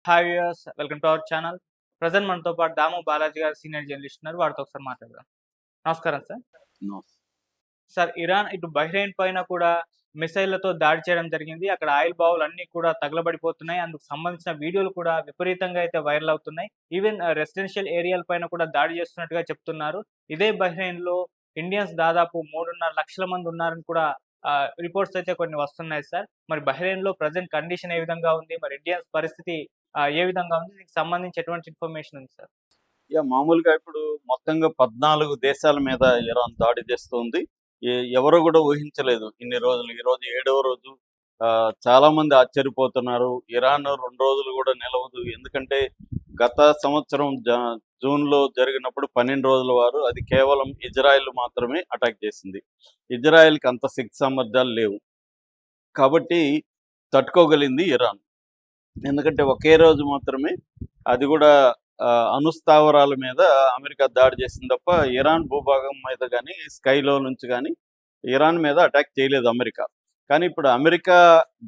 Hi viewers, welcome to our channel. Present మనతో పాటు దాము బాలాజీ గారు సీనియర్ జర్నలిస్ట్ ఉన్నారు. వారితో ఒకసారి మాట్లాడదాం. నమస్కారం సార్. నో. సార్, ఇరాన్ ఇటు బహ్రెయిన్ పైన కూడా మిసైళ్లతో దాడి చేయడం జరిగింది. అక్కడ ఆయిల్ బావులు అన్నీ కూడా తగలబడిపోతున్నాయి. అందుకు సంబంధించిన వీడియోలు కూడా విపరీతంగా అయితే వైరల్ అవుతున్నాయి. ఈవెన్ రెసిడెన్షియల్ ఏరియాల పైన కూడా దాడి చేస్తున్నట్టుగా చెప్తున్నారు. ఇదే బహ్రెయిన్‌లో ఇండియన్స్ దాదాపు 3.5 లక్షల మంది ఉన్నారని కూడా రిపోర్ట్స్ అయితే కొన్ని వస్తున్నాయి సార్. మరి బహ్రెయిన్‌లో ప్రెజెంట్ కండిషన్ ఏ విధంగా ఉంది? మరి ఇండియన్స్ పరిస్థితి ఏ విధంగా ఉంది? దీనికి సంబంధించి ఎటువంటి ఇన్ఫర్మేషన్ ఉంది సార్? మామూలుగా ఇప్పుడు మొత్తంగా 14 దేశాల మీద ఇరాన్ దాడి చేస్తుంది. ఎవరు కూడా ఊహించలేదు ఇన్ని రోజులు. ఈరోజు 7వ రోజు. చాలా మంది ఆశ్చర్యపోతున్నారు. ఇరాన్ 2 రోజులు కూడా నిలవదు. ఎందుకంటే గత సంవత్సరం జూన్‌లో జరిగినప్పుడు 12 రోజుల వారు అది కేవలం ఇజ్రాయెల్ మాత్రమే అటాక్ చేసింది. ఇజ్రాయెల్‌కి అంత శక్తి సామర్థ్యాలు లేవు. కాబట్టి తట్టుకోగలిగింది ఇరాన్. ఎందుకంటే ఒకే రోజు మాత్రమే అది కూడా అణుస్థావరాల మీద అమెరికా దాడి చేసింది తప్ప ఇరాన్ భూభాగం మీద కానీ స్కైలో నుంచి కానీ ఇరాన్ మీద అటాక్ చేయలేదు అమెరికా. కానీ ఇప్పుడు అమెరికా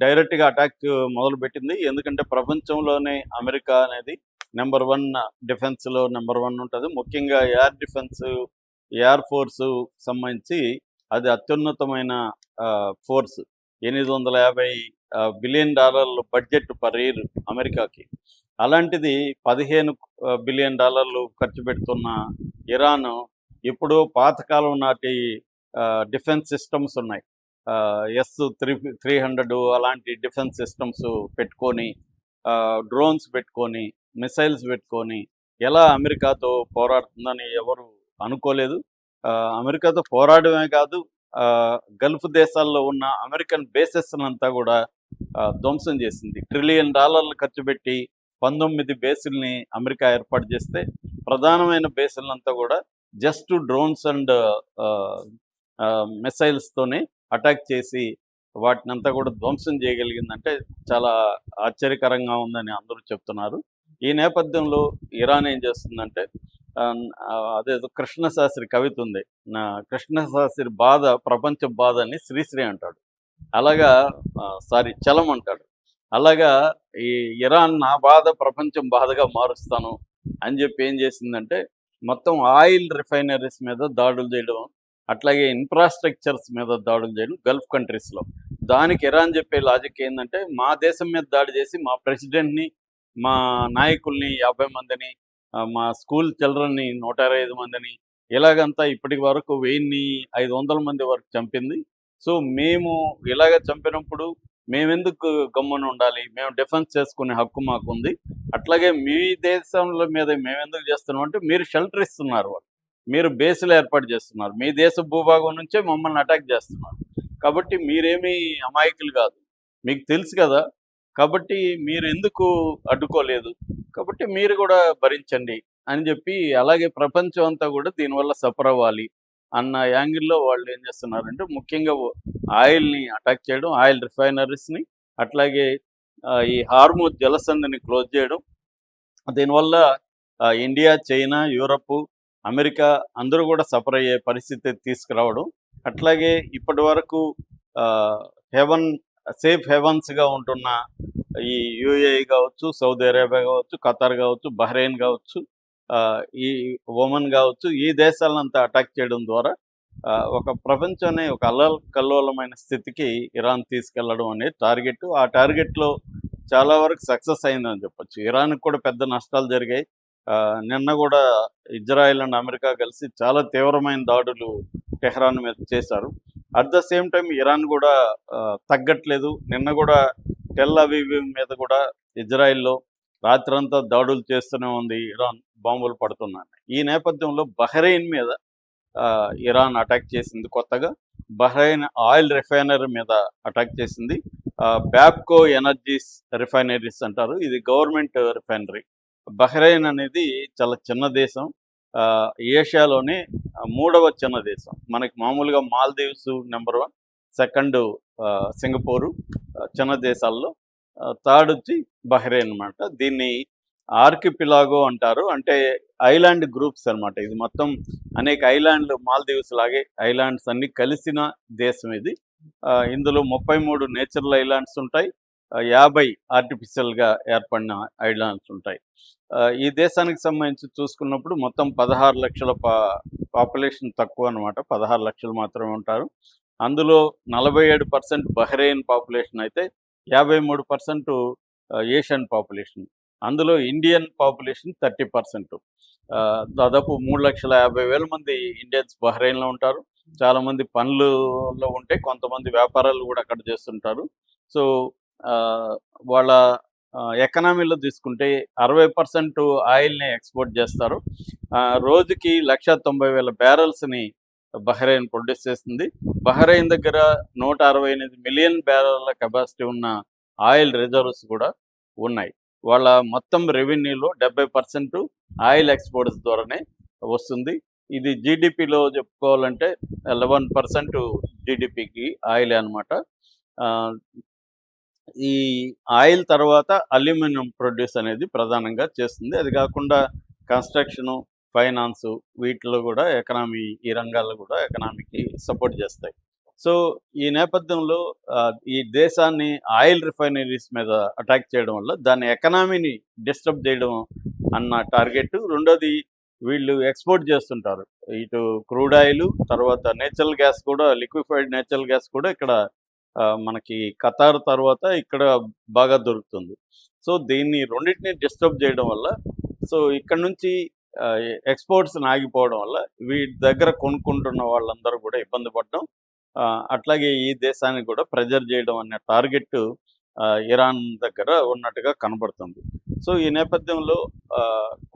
డైరెక్ట్గా అటాక్ మొదలుపెట్టింది. ఎందుకంటే ప్రపంచంలోనే అమెరికా అనేది నెంబర్ 1 డిఫెన్స్లో నెంబర్ 1 ఉంటుంది. ముఖ్యంగా ఎయిర్ డిఫెన్స్, ఎయిర్ ఫోర్సు సంబంధించి అది అత్యున్నతమైన force. $850 billion budget per year అమెరికాకి. అలాంటిది $15 బిలియన్ ఖర్చు పెడుతున్న ఇరాన్ ఇప్పుడు పాతకాలం నాటి డిఫెన్స్ సిస్టమ్స్ ఉన్నాయి. S-300 అలాంటి డిఫెన్స్ సిస్టమ్స్ పెట్టుకొని, డ్రోన్స్ పెట్టుకొని, మిసైల్స్ పెట్టుకొని ఎలా అమెరికాతో పోరాడుతుందని ఎవరు అనుకోలేదు. అమెరికాతో పోరాడమే కాదు, గల్ఫ్ దేశాల్లో ఉన్న అమెరికన్ బేసెస్ అంతా కూడా ధ్వంసం చేసింది. $1 ట్రిలియన్ ఖర్చు పెట్టి 19 బేసుల్ని అమెరికా ఏర్పాటు చేస్తే ప్రధానమైన బేసులంతా కూడా జస్ట్ డ్రోన్స్ అండ్ మిసైల్స్తోనే అటాక్ చేసి వాటినంతా కూడా ధ్వంసం చేయగలిగిందంటే చాలా ఆశ్చర్యకరంగా ఉందని అందరూ చెప్తున్నారు. ఈ నేపథ్యంలో ఇరాన్ ఏం చేస్తుందంటే, అదేదో కృష్ణశాస్త్రి కవిత ఉంది, నా కృష్ణశాస్త్రి బాధ ప్రపంచ బాధ అని శ్రీశ్రీ అంటాడు. అలాగా చలం అంటాడు. అలాగా ఈ ఇరాన్ నా బాధ ప్రపంచం బాధగా మారుస్తాను అని చెప్పి ఏం చేసిందంటే మొత్తం ఆయిల్ రిఫైనరీస్ మీద దాడులు చేయడం, అట్లాగే ఇన్ఫ్రాస్ట్రక్చర్స్ మీద దాడులు చేయడం గల్ఫ్ కంట్రీస్లో. దానికి ఇరాన్ చెప్పే లాజిక్ ఏంటంటే, మా దేశం మీద దాడి చేసి మా ప్రెసిడెంట్ని, మా నాయకుల్ని 50 మందిని, మా స్కూల్ చిల్డ్రన్ని 125 మందిని, ఇలాగంతా ఇప్పటి వరకు 1500 మంది వరకు చంపింది. సో మేము ఇలాగ చంపినప్పుడు మేమెందుకు గమ్మున ఉండాలి? మేము డిఫెన్స్ చేసుకునే హక్కు మాకుంది. అట్లాగే మీ దేశంలో మీద మేమెందుకు చేస్తున్నాం అంటే, మీరు షెల్టర్ ఇస్తున్నారు, మీరు బేసులు ఏర్పాటు చేస్తున్నారు, మీ దేశ భూభాగం నుంచే మమ్మల్ని అటాక్ చేస్తున్నారు. కాబట్టి మీరేమీ అమాయకులు కాదు, మీకు తెలుసు కదా. కాబట్టి మీరు ఎందుకు అడ్డుకోలేదు? కాబట్టి మీరు కూడా భరించండి అని చెప్పి, అలాగే ప్రపంచం అంతా కూడా దీనివల్ల సఫర్ అవ్వాలి అన్న యాంగిల్లో వాళ్ళు ఏం చేస్తున్నారంటే, ముఖ్యంగా ఆయిల్ని అటాక్ చేయడం, ఆయిల్ రిఫైనరీస్ని, అట్లాగే ఈ హార్మూజ్ జలసంధిని క్లోజ్ చేయడం. దీనివల్ల ఇండియా, చైనా, యూరప్, అమెరికా అందరూ కూడా సఫర్ అయ్యే పరిస్థితి తీసుకురావడం. అట్లాగే ఇప్పటి వరకు సేఫ్ హెవెన్స్గా ఉంటున్న ఈ యూఏఈ కావచ్చు, సౌదీ అరేబియా కావచ్చు, ఖతార్ కావచ్చు, బహ్రెయిన్ కావచ్చు, ఈ ఒమన్ కావచ్చు, ఈ దేశాలంతా అటాక్ చేయడం ద్వారా ఒక ప్రపంచాన్ని ఒక కల్లోలమైన స్థితికి ఇరాన్ తీసుకెళ్లడం అనేది టార్గెట్. ఆ టార్గెట్లో చాలా వరకు సక్సెస్ అయిందని చెప్పొచ్చు. ఇరాన్కి కూడా పెద్ద నష్టాలు జరిగాయి. నిన్న కూడా ఇజ్రాయెల్ అండ్ అమెరికా కలిసి చాలా తీవ్రమైన దాడులు టెహ్రాన్ మీద చేశారు. At the same time Iran కూడా తగ్గట్లేదు. నిన్న కూడా టెల్ అవీవ్ మీద కూడా ఇజ్రాయెల్లో రాత్రంతా దాడులు చేస్తూనే ఉంది. ఇరాన్ బాంబులు పడుతున్నాయి. ఈ నేపథ్యంలో బహ్రెయిన్ మీద ఇరాన్ అటాక్ చేసింది. కొత్తగా బహ్రెయిన్ ఆయిల్ రిఫైనరీ మీద అటాక్ చేసింది. బ్యాబ్కో ఎనర్జీస్ రిఫైనరీస్ అంటారు, ఇది గవర్నమెంట్ రిఫైనరీ. బహ్రెయిన్ అనేది చాలా చిన్న దేశం, ఏషియాలోనే 3వ చిన్న దేశం. మనకి మామూలుగా మాల్దీవ్స్ నెంబర్ 1, సెకండ్ సింగపూరు చిన్న దేశాల్లో, థర్డ్ వచ్చి బహ్రెయిన్ అనమాట. దీన్ని ఆర్కిపిలాగో అంటారు, అంటే ఐలాండ్ గ్రూప్స్ అనమాట. ఇది మొత్తం అనేక ఐలాండ్లు, మాల్దీవ్స్ లాగే ఐలాండ్స్ అన్ని కలిసిన దేశం ఇది. ఇందులో 33 నేచురల్ ఐలాండ్స్ ఉంటాయి. 50 ఆర్టిఫిషియల్‌గా ఏర్పడిన ఐలాండ్స్ ఉంటాయి. ఈ దేశానికి సంబంధించి చూసుకున్నప్పుడు మొత్తం 16,00,000 పాపులేషన్ తక్కువనమాట. 16,00,000 మాత్రమే ఉంటారు. అందులో 47% బహ్రెయిన్ పాపులేషన్ అయితే 53% ఏషియన్ పాపులేషన్. అందులో ఇండియన్ పాపులేషన్ 30%. దాదాపు 3,50,000 మంది ఇండియన్స్ బహ్రెయిన్‌లో ఉంటారు. చాలామంది పనులలో ఉంటే కొంతమంది వ్యాపారాలు గూడా అక్కడ చేస్తుంటారు. సో, ఆహ్, వాళ్ళ ఎకనామీలో తీసుకుంటే 60% ఆయిల్‌ని ఎక్స్‌పోర్ట్ చేస్తారు. రోజుకి 1,90,000 బ్యారెల్స్‌ని బహ్రెయిన్ ప్రొడ్యూస్ చేస్తుంది. బహ్రెయిన్ దగ్గర 168 మిలియన్ బ్యారెల్ల కెపాసిటీ ఉన్న ఆయిల్ రిజర్వ్స్ కూడా ఉన్నాయి. వాళ్ళ మొత్తం రెవెన్యూలో 70% ఆయిల్ ఎక్స్‌పోర్ట్స్ ద్వారానే వస్తుంది. ఇది జీడీపీలో చెప్పుకోవాలంటే 11% జీడీపీకి ఆయిలే అనమాట. ఆహ్, ఈ ఆయిల్ తర్వాత అల్యూమినియం ప్రొడ్యూస్ అనేది ప్రధానంగా చేస్తుంది. అది కాకుండా కన్‌స్ట్రక్షను, ఫైనాన్సు వీటిలో కూడా ఈ రంగాల్లో కూడా ఎకనామీకి సపోర్ట్ చేస్తాయి. సో, ఈ నేపథ్యంలో ఈ దేశాన్ని ఆయిల్ రిఫైనరీస్ మీద అటాక్ చేయడం వల్ల దాని ఎకనామీని డిస్టర్బ్ చేయడం అన్న టార్గెట్. రెండోది వీళ్ళు ఎక్స్‌పోర్ట్ చేస్తుంటారు. ఇటు క్రూడ్ ఆయిలు, తర్వాత నేచురల్ గ్యాస్ కూడా లిక్విఫైడ్ నేచురల్ గ్యాస్ కూడా ఇక్కడ మనకి ఖతార్ తర్వాత ఇక్కడ బాగా దొరుకుతుంది. సో, దీన్ని రెండిటిని డిస్టర్బ్ చేయడం వల్ల ఇక్కడ నుంచి ఆహ్, ఎక్స్‌పోర్ట్స్ ఆగిపోవడం వల్ల వీటి దగ్గర కొనుక్కుంటున్న వాళ్ళందరూ కూడా ఇబ్బంది పడడం. అట్లాగే ఈ దేశాన్ని కూడా ప్రెజర్ చేయడం అనే టార్గెట్ ఇరాన్ దగ్గర ఉన్నట్టుగా కనబడుతుంది. సో, ఈ నేపథ్యంలో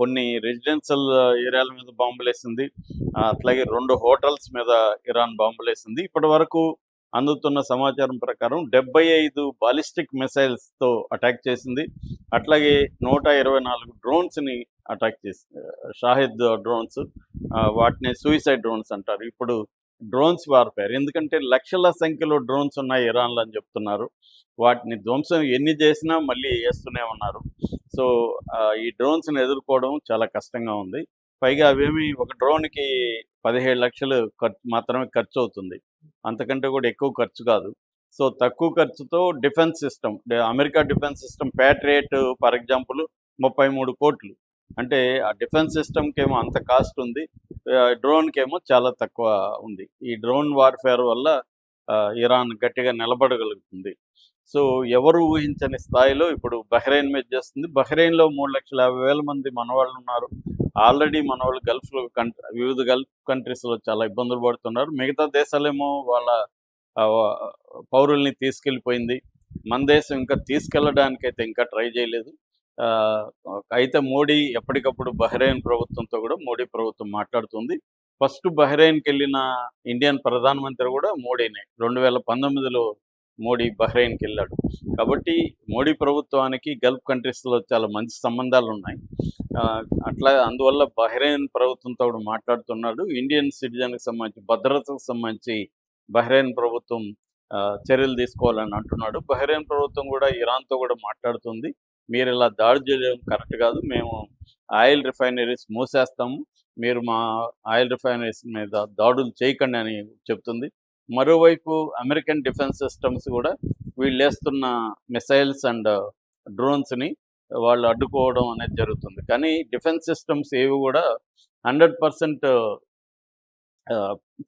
కొన్ని రెసిడెన్షియల్ ఏరియాల మీద బాంబులేసింది. అట్లాగే 2 హోటల్స్ మీద ఇరాన్ బాంబులేసింది. ఇప్పటివరకు అందుతున్న సమాచారం ప్రకారం 75 బాలిస్టిక్ మిసైల్స్‌తో అటాక్ చేసింది. అట్లాగే 124 డ్రోన్స్‌ని అటాక్ చేసింది. షాహిద్ డ్రోన్స్, వాటిని సూయిసైడ్ డ్రోన్స్ అంటారు. ఇప్పుడు డ్రోన్స్ వార్‌ఫేర్. ఎందుకంటే లక్షల సంఖ్యలో డ్రోన్స్ ఉన్నాయి ఇరాన్‌లో అని చెప్తున్నారు. వాటిని ధ్వంసం ఎన్ని చేసినా మళ్ళీ ఏస్తూనే ఉన్నారు. సో, ఈ డ్రోన్స్‌ని ఎదుర్కోవడం చాలా కష్టంగా ఉంది. పైగా అవేమి ఒక డ్రోన్‌కి 17,00,000 మాత్రమే ఖర్చవుతుంది. అంతకంటే కూడా ఎక్కువ ఖర్చు కాదు. సో, తక్కువ ఖర్చుతో defence system, America defence system Patriot for example 33,00,00,000. అంటే ఆ డిఫెన్స్ సిస్టమ్‌కేమో అంత కాస్ట్ ఉంది. డ్రోన్‌కేమో చాలా తక్కువ ఉంది. ఈ డ్రోన్ వార్‌ఫేర్ వల్ల ఇరాన్ గట్టిగా నిలబడగలుగుతుంది. సో, ఎవరు ఊహించని స్థాయిలో ఇప్పుడు బహ్రెయిన్ మీద చేస్తుంది. బహ్రెయిన్‌లో 3,50,000 మంది మనవాళ్ళున్నారు. ఆల్రెడీ మనోళ్ళు వివిధ గల్ఫ్ కంట్రీస్‌లో చాలా ఇబ్బందులు పడుతున్నారు. మిగతా దేశాలేమో వాళ్ళ ఆహ్, పౌరుల్ని తీసుకెళ్ళిపోయింది. మన దేశం ఇంకా తీసుకెళ్ళడానికైతే ఇంకా ట్రై చేయలేదు. ఆహ్, అయితే మోడీ ఎప్పటికప్పుడు బహ్రెయిన్ ప్రభుత్వంతో కూడా మోడీ ప్రభుత్వం మాట్లాడుతుంది. ఫస్ట్ బహ్రెయిన్‌కెళ్ళిన ఇండియన్ ప్రధానమంత్రి కూడా మోడీనే. 2019లో మోడీ బహ్రెయిన్‌కెళ్ళాడు. కాబట్టి మోడీ ప్రభుత్వానికి గల్ఫ్ కంట్రీస్‌లో చాలా మంచి సంబంధాలున్నాయి. అందువల్ల బహ్రెయిన్ ప్రభుత్వంతో కూడా మాట్లాడుతున్నాడు. ఇండియన్ సిటిజన్‌కి సంబంధించి భద్రతకు సంబంధించి బహ్రెయిన్ ప్రభుత్వం చర్యలు తీసుకోవాలని అంటున్నాడు. బహ్రెయిన్ ప్రభుత్వం కూడా ఇరాన్‌తో కూడా మాట్లాడుతుంది. మీరిలా దాడి చేయడం కరెక్ట్ కాదు. మేము ఆయిల్ రిఫైనరీస్ మూసేస్తాము. మీరు మా ఆయిల్ రిఫైనరీస్ మీద దాడులు చేయకండి అని చెప్తుంది. మరోవైపు అమెరికన్ డిఫెన్స్ సిస్టమ్స్ కూడా వీళ్ళేస్తున్న మిసైల్స్ అండ్ డ్రోన్స్‌ని వాళ్ళు అడ్డుకోవడం అనేది జరుగుతుంది. కానీ డిఫెన్స్ సిస్టమ్స్ ఏవి కూడా 100%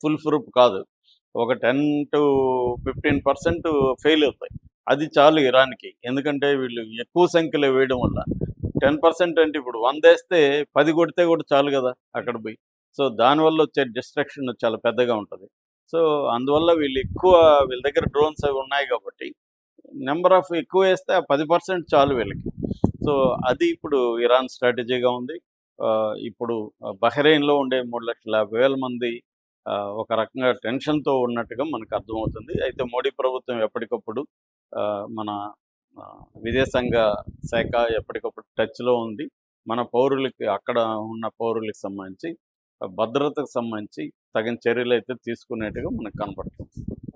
ఫుల్ ప్రూఫ్ కాదు. ఒక 10-15% ఫెయిల్ అవుతాయి. అది చాలు ఇరాన్‌కి. ఎందుకంటే వీళ్ళు ఎక్కువ సంఖ్యలో వేయడం వల్ల 10% అంటే ఇప్పుడు 100 ఏస్తే 10 కొడితే కూడా చాలు కదా అక్కడ పోయి. సో, దానివల్ల వచ్చే డిస్ట్రక్షన్ చాలా పెద్దగా ఉంటది. సో, అందువల్ల వీళ్ళ దగ్గర డ్రోన్స్ అవి ఉన్నాయి కాబట్టి నంబర్ ఆఫ్ ఎక్కువేస్తే ఆ 10% చాలు వీళ్ళకి. సో, అది ఇప్పుడు ఇరాన్ స్ట్రాటజీగా ఉంది. ఇప్పుడు బహ్రెయిన్‌లో ఉండే 3,50,000 మంది ఒక రకంగా టెన్షన్‌తో ఉన్నట్టుగా మనకు అర్థమవుతుంది. అయితే మోడీ ప్రభుత్వం ఎప్పటికప్పుడు మన విదేశాంగ శాఖ ఎప్పటికప్పుడు టచ్‌లో ఉంది. మన పౌరులకి అక్కడ ఉన్న పౌరులకి సంబంధించి భద్రతకు సంబంధించి తగిన చర్యలైతే తీసుకునేట్టుగా మనకు కనపడుతుంది.